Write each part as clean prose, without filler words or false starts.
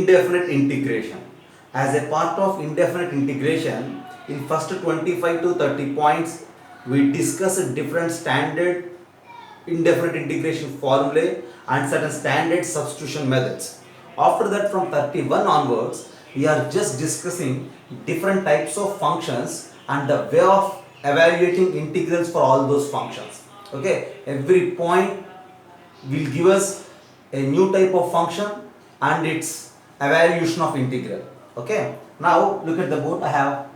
Indefinite integration. As a part of indefinite integration, in first 25 to 30 points, we discussed different standard indefinite integration formulae and certain standard substitution methods. After that, from 31 onwards, we are just discussing different types of functions and the way of evaluating integrals for all those functions. Okay, every point will give us a new type of function and its evaluation of integral. Okay, now look at the board. I have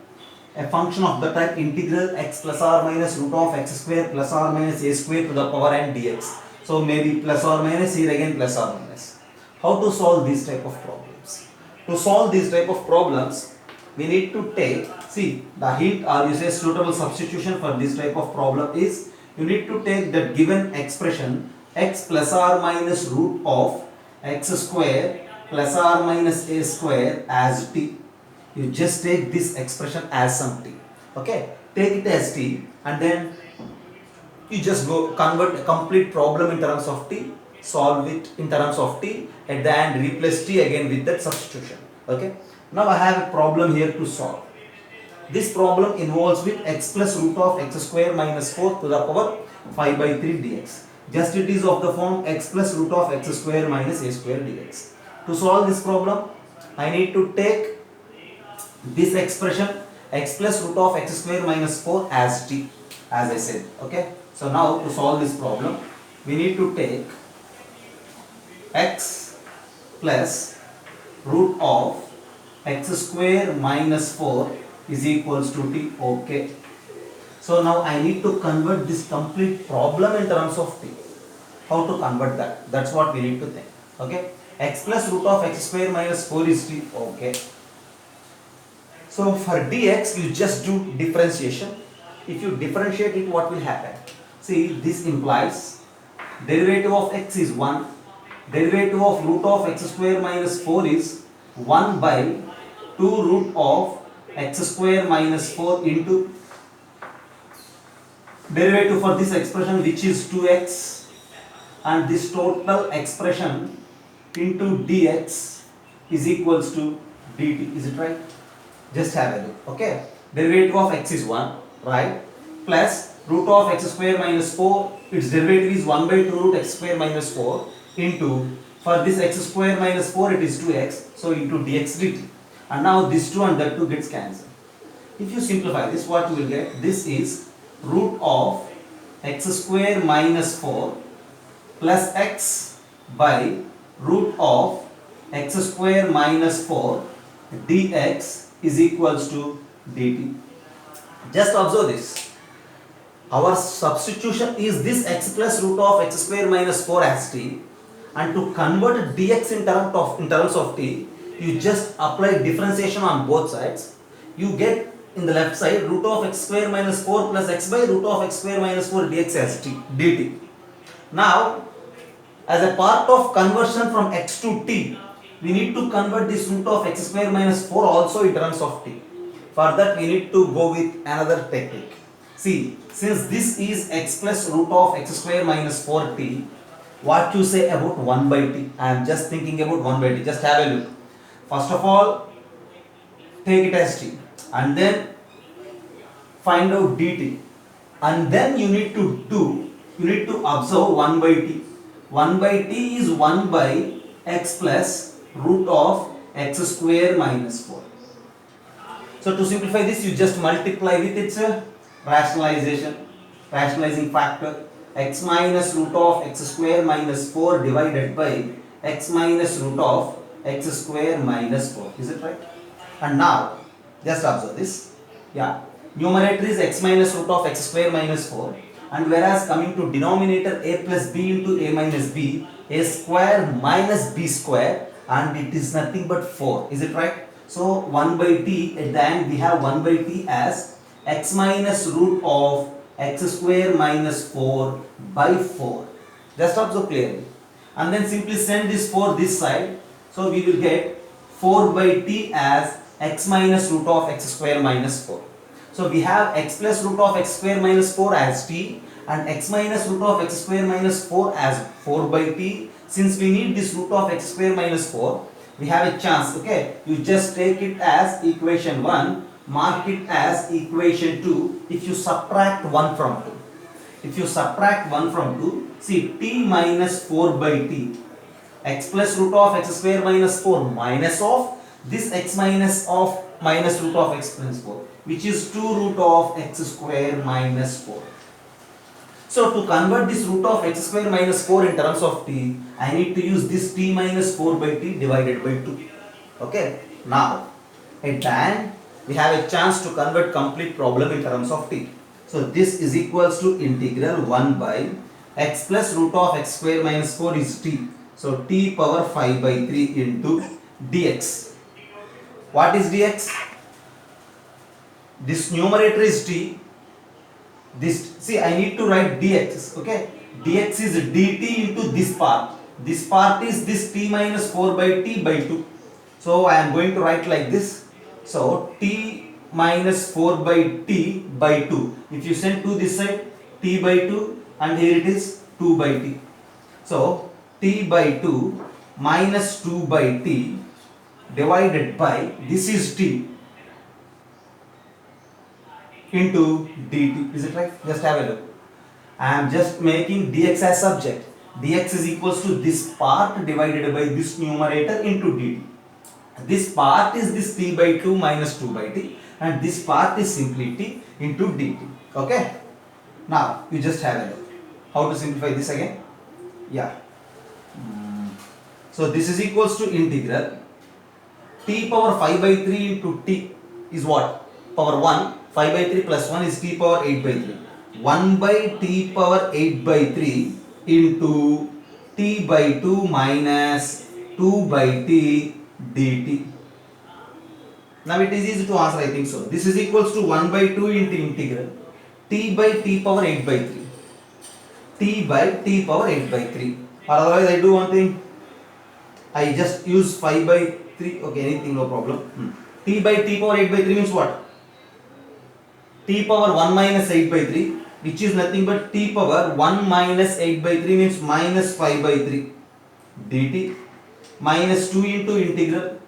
a function of the type integral x plus or minus root of x square plus or minus a square to the power n dx. So maybe plus or minus, here again plus or minus. How to solve these type of problems? To solve these type of problems, we need to take, see, the hint or you say suitable substitution for this type of problem is you need to take that given expression x plus or minus root of x square plus or minus a square as t. You just take this expression as some t. Okay, take it as t and then you just go convert a complete problem in terms of t, solve it in terms of t, at the end replace t again with that substitution. Okay, now I have a problem here to solve. This problem involves with x plus root of x square minus 4 to the power 5 by 3 dx. Just it is of the form x plus root of x square minus a square dx. To solve this problem, I need to take this expression x plus root of x square minus 4 as t, as I said. Okay, so now to solve this problem, we need to take x plus root of x square minus 4 is equals to t. Okay, so now I need to convert this complete problem in terms of t. How to convert that? That's what we need to think. Okay, x plus root of x square minus 4 is t. Okay, so for dx you just do differentiation. If you differentiate it, what will happen? See, this implies derivative of x is 1, derivative of root of x square minus 4 is 1 by 2 root of x square minus 4 into derivative for this expression which is 2x, and this total expression into dx is equals to dt. Is it right? Just have a look. Okay, derivative of x is 1, right, plus root of x square minus 4, its derivative is 1 by 2 root x square minus 4 into, for this x square minus 4 it is 2x, so into dx dt. And now this 2 and that 2 gets cancelled. If you simplify this, what you will get? This is root of x square minus 4 plus x by root of x square minus 4 dx is equals to dt. Just observe this. Our substitution is this x plus root of x square minus 4 as t, and to convert dx in terms of t, you just apply differentiation on both sides. You get in the left side root of x square minus 4 plus x by root of x square minus 4 dx as t dt. Now, as a part of conversion from x to t, we need to convert this root of x square minus 4 also in terms of t. For that we need to go with another technique. See, since this is x plus root of x square minus 4t, what you say about 1 by t? I am just thinking about 1 by t. Just have a look. First of all, take it as t and then find out dt, and then you need to observe 1 by t. 1 by t is 1 by x plus root of x square minus 4. So to simplify this, you just multiply with its rationalizing factor, x minus root of x square minus 4 divided by x minus root of x square minus 4. Is it right? And now just observe this. Yeah, numerator is x minus root of x square minus 4, and whereas coming to denominator a plus b into a minus b, a square minus b square, and it is nothing but 4. Is it right? So 1 by t, at the end we have 1 by t as x minus root of x square minus 4 by 4. Just observe clearly. And then simply send this 4 this side. So we will get 4 by t as x minus root of x square minus 4. So we have x plus root of x square minus 4 as t and x minus root of x square minus 4 as 4 by t. Since we need this root of x square minus 4, we have a chance. Okay, you just take it as equation 1, mark it as equation 2. If you subtract 1 from 2, if you subtract 1 from 2, see t minus 4 by t, x plus root of x square minus 4 minus of this x minus of minus root of x minus 4, which is 2 root of x square minus 4. So to convert this root of x square minus 4 in terms of t, I need to use this t minus 4 by t divided by 2. Okay, now at the end we have a chance to convert complete problem in terms of t. So this is equals to integral 1 by x plus root of x square minus 4 is t. So t power 5 by 3 into dx. What is dx? This numerator is t. This, see, I need to write dx. Okay, dx is dt into this part. This part is this t minus 4 by t by 2. So I am going to write like this. So t minus 4 by t by 2. If you send 2 this side, t by 2, and here it is 2 by t. So t by 2 minus 2 by t divided by, this is t, into dt. Is it right? Just have a look. I am just making dx as subject. Dx is equals to this part divided by this numerator into dt. This part is this t by 2 minus 2 by t, and this part is simply t into dt. Okay? Now you just have a look. How to simplify this again? Yeah. So this is equals to integral t power 5 by 3 into t is what? Power 1. 5 by 3 plus 1 is t power 8 by 3. 1 by t power 8 by 3 into t by 2 minus 2 by t dt. Now it is easy to answer, I think so. This is equals to 1 by 2 into integral t by t power 8 by 3. T by t power 8 by 3. Or otherwise I do one thing. I just use 5 by 3. Okay, anything, no problem. T by t power 8 by 3 means what? T power 1 minus 8 by 3, which is nothing but t power 1 minus 8 by 3 means minus 5 by 3 dt, minus 2 into integral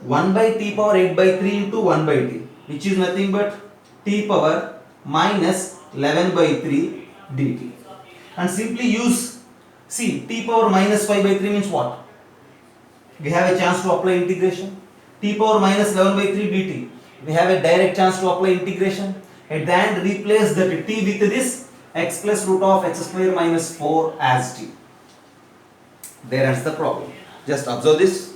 1 by t power 8 by 3 into 1 by t, which is nothing but t power minus 11 by 3 dt. And simply use, see, t power minus 5 by 3 means what? We have a chance to apply integration. T power minus 11 by 3 dt, we have a direct chance to apply integration. At the end, replace that t with this x plus root of x square minus 4 as t. There ends the problem. Just observe this.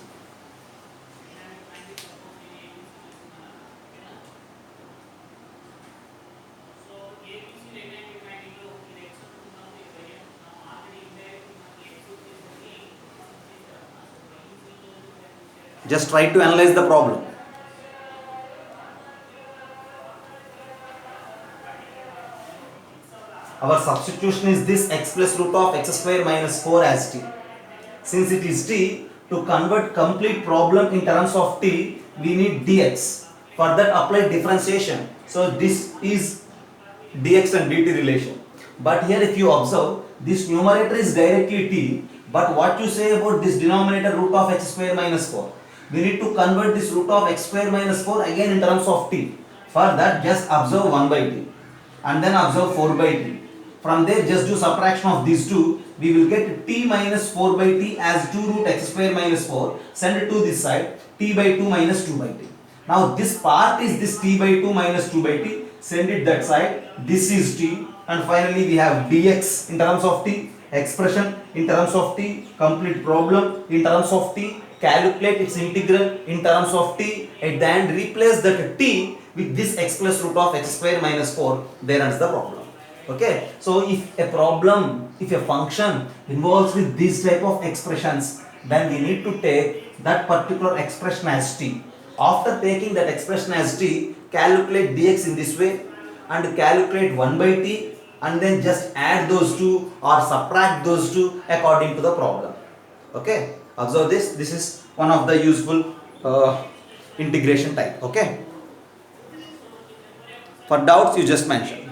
Just try to analyze the problem. Our substitution is this x plus root of x square minus 4 as t. Since it is t, to convert complete problem in terms of t, we need dx. For that, apply differentiation. So this is dx and dt relation. But here if you observe, this numerator is directly t, but what you say about this denominator root of x square minus 4? We need to convert this root of x square minus 4 again in terms of t. For that, just observe 1 by t and then observe 4 by t. From there, just do subtraction of these two. We will get t minus 4 by t as 2 root x square minus 4. Send it to this side, t by 2 minus 2 by t. Now this part is this t by 2 minus 2 by t. Send it that side. This is t. And finally we have dx in terms of t. Expression in terms of t. Complete problem in terms of t. Calculate its integral in terms of t. At the end, replace that t with this x plus root of x square minus 4. There ends the problem. Okay, so if a problem, if a function involves with these type of expressions, then we need to take that particular expression as t. After taking that expression as t, calculate dx in this way and calculate 1 by t and then just add those two or subtract those two according to the problem. Okay, observe this. This is one of the useful integration type. Okay, for doubts you just mention.